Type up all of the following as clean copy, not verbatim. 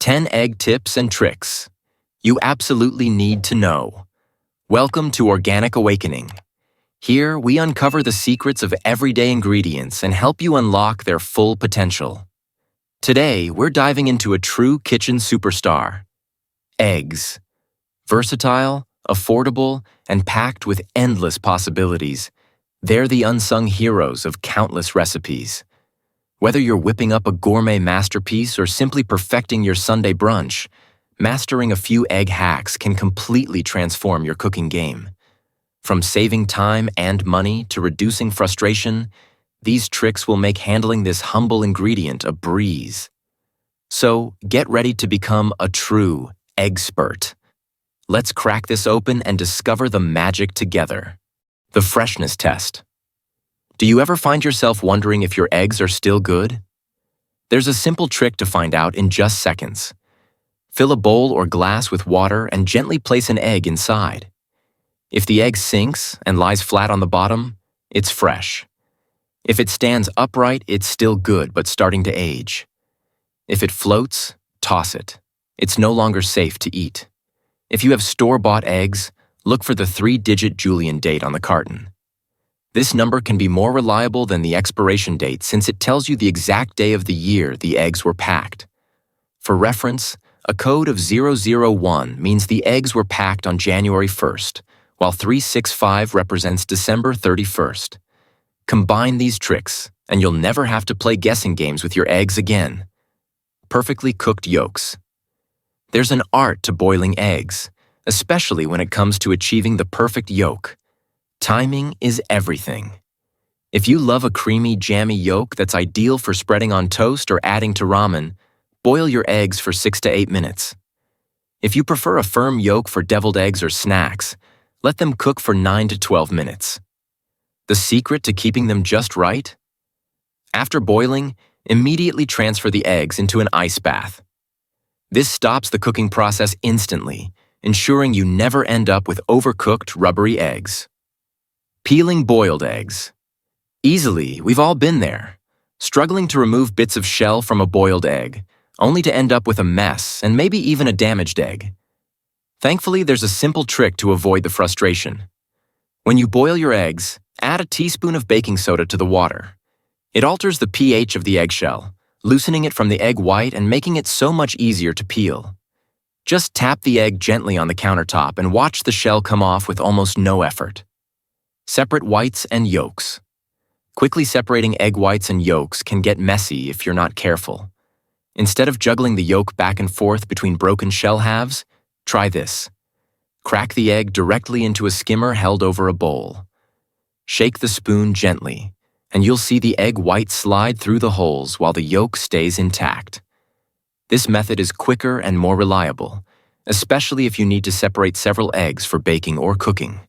10 egg tips and tricks you absolutely need to know. Welcome to Organic Awakening. Here, we uncover the secrets of everyday ingredients and help you unlock their full potential. Today, we're diving into a true kitchen superstar: eggs. Versatile, affordable, and packed with endless possibilities, they're the unsung heroes of countless recipes. Whether you're whipping up a gourmet masterpiece or simply perfecting your Sunday brunch, mastering a few egg hacks can completely transform your cooking game. From saving time and money to reducing frustration, these tricks will make handling this humble ingredient a breeze. So, get ready to become a true eggspert. Let's crack this open and discover the magic together. The freshness test. Do you ever find yourself wondering if your eggs are still good? There's a simple trick to find out in just seconds. Fill a bowl or glass with water and gently place an egg inside. If the egg sinks and lies flat on the bottom, it's fresh. If it stands upright, it's still good but starting to age. If it floats, toss it. It's no longer safe to eat. If you have store-bought eggs, look for the 3-digit Julian date on the carton. This number can be more reliable than the expiration date since it tells you the exact day of the year the eggs were packed. For reference, a code of 001 means the eggs were packed on January 1st, while 365 represents December 31st. Combine these tricks, and you'll never have to play guessing games with your eggs again. Perfectly cooked yolks. There's an art to boiling eggs, especially when it comes to achieving the perfect yolk. Timing is everything. If you love a creamy, jammy yolk that's ideal for spreading on toast or adding to ramen, boil your eggs for 6 to 8 minutes. If you prefer a firm yolk for deviled eggs or snacks, let them cook for 9 to 12 minutes. The secret to keeping them just right? After boiling, immediately transfer the eggs into an ice bath. This stops the cooking process instantly, ensuring you never end up with overcooked, rubbery eggs. Peeling boiled eggs. Easily, we've all been there, struggling to remove bits of shell from a boiled egg, only to end up with a mess and maybe even a damaged egg. Thankfully, there's a simple trick to avoid the frustration. When you boil your eggs, add a teaspoon of baking soda to the water. It alters the pH of the eggshell, loosening it from the egg white and making it so much easier to peel. Just tap the egg gently on the countertop and watch the shell come off with almost no effort. Separate whites and yolks. Quickly separating egg whites and yolks can get messy if you're not careful. Instead of juggling the yolk back and forth between broken shell halves, try this. Crack the egg directly into a skimmer held over a bowl. Shake the spoon gently, and you'll see the egg white slide through the holes while the yolk stays intact. This method is quicker and more reliable, especially if you need to separate several eggs for baking or cooking.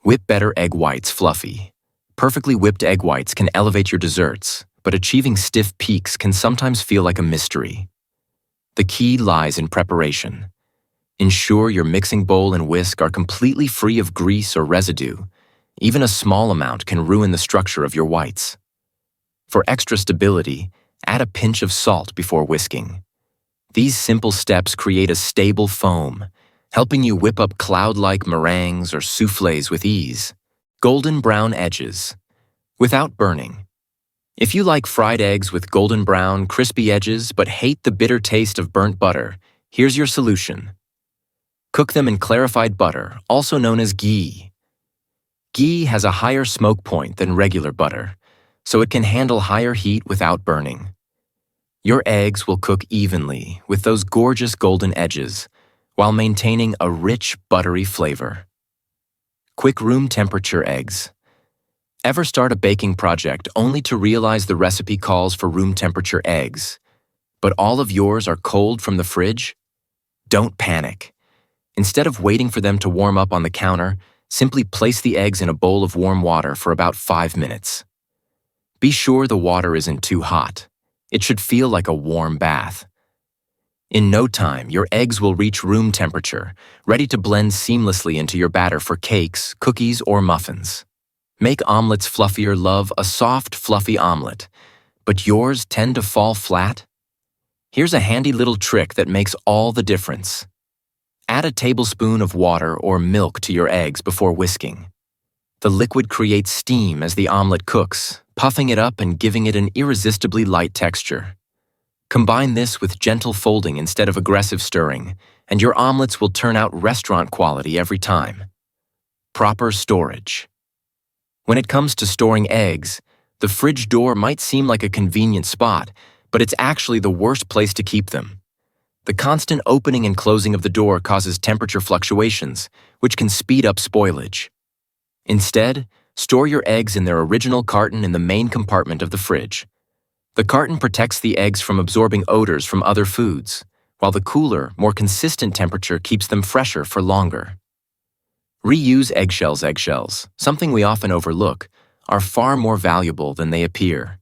Whip better egg whites fluffy. Perfectly whipped egg whites can elevate your desserts, but achieving stiff peaks can sometimes feel like a mystery. The key lies in preparation. Ensure your mixing bowl and whisk are completely free of grease or residue. Even a small amount can ruin the structure of your whites. For extra stability, add a pinch of salt before whisking. These simple steps create a stable foam, helping you whip up cloud-like meringues or soufflés with ease. Golden brown edges, without burning. If you like fried eggs with golden brown, crispy edges but hate the bitter taste of burnt butter, here's your solution. Cook them in clarified butter, also known as ghee. Ghee has a higher smoke point than regular butter, so it can handle higher heat without burning. Your eggs will cook evenly with those gorgeous golden edges, while maintaining a rich, buttery flavor. Quick room temperature eggs. Ever start a baking project only to realize the recipe calls for room temperature eggs, but all of yours are cold from the fridge? Don't panic. Instead of waiting for them to warm up on the counter, simply place the eggs in a bowl of warm water for about 5 minutes. Be sure the water isn't too hot. It should feel like a warm bath. In no time, your eggs will reach room temperature, ready to blend seamlessly into your batter for cakes, cookies, or muffins. Make omelets fluffier. Love a soft, fluffy omelet, but yours tend to fall flat? Here's a handy little trick that makes all the difference. Add a tablespoon of water or milk to your eggs before whisking. The liquid creates steam as the omelet cooks, puffing it up and giving it an irresistibly light texture. Combine this with gentle folding instead of aggressive stirring, and your omelets will turn out restaurant quality every time. Proper storage. When it comes to storing eggs, the fridge door might seem like a convenient spot, but it's actually the worst place to keep them. The constant opening and closing of the door causes temperature fluctuations, which can speed up spoilage. Instead, store your eggs in their original carton in the main compartment of the fridge. The carton protects the eggs from absorbing odors from other foods, while the cooler, more consistent temperature keeps them fresher for longer. Reuse eggshells. Eggshells, something we often overlook, are far more valuable than they appear.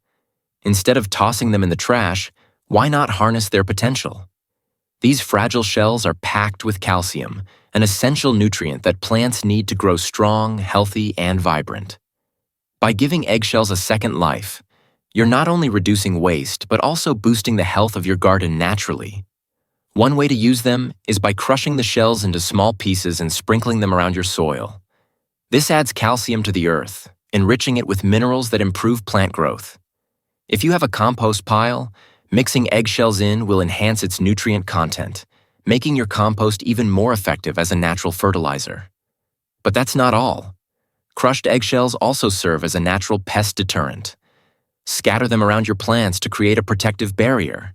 Instead of tossing them in the trash, why not harness their potential? These fragile shells are packed with calcium, an essential nutrient that plants need to grow strong, healthy, and vibrant. By giving eggshells a second life, you're not only reducing waste, but also boosting the health of your garden naturally. One way to use them is by crushing the shells into small pieces and sprinkling them around your soil. This adds calcium to the earth, enriching it with minerals that improve plant growth. If you have a compost pile, mixing eggshells in will enhance its nutrient content, making your compost even more effective as a natural fertilizer. But that's not all. Crushed eggshells also serve as a natural pest deterrent. Scatter them around your plants to create a protective barrier.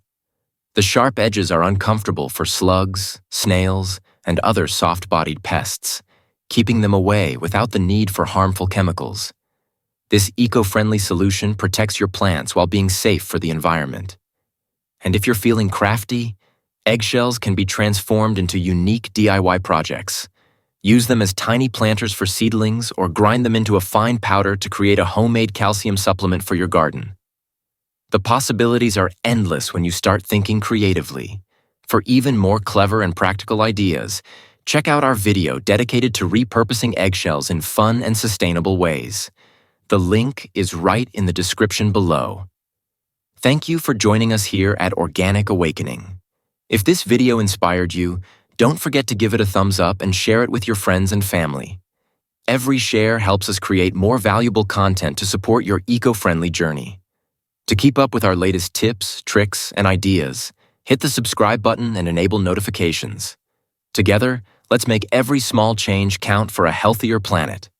The sharp edges are uncomfortable for slugs, snails, and other soft-bodied pests, keeping them away without the need for harmful chemicals. This eco-friendly solution protects your plants while being safe for the environment. And if you're feeling crafty, eggshells can be transformed into unique DIY projects. Use them as tiny planters for seedlings or grind them into a fine powder to create a homemade calcium supplement for your garden. The possibilities are endless when you start thinking creatively. For even more clever and practical ideas, check out our video dedicated to repurposing eggshells in fun and sustainable ways. The link is right in the description below. Thank you for joining us here at Organic Awakening. If this video inspired you, don't forget to give it a thumbs up and share it with your friends and family. Every share helps us create more valuable content to support your eco-friendly journey. To keep up with our latest tips, tricks, and ideas, hit the subscribe button and enable notifications. Together, let's make every small change count for a healthier planet.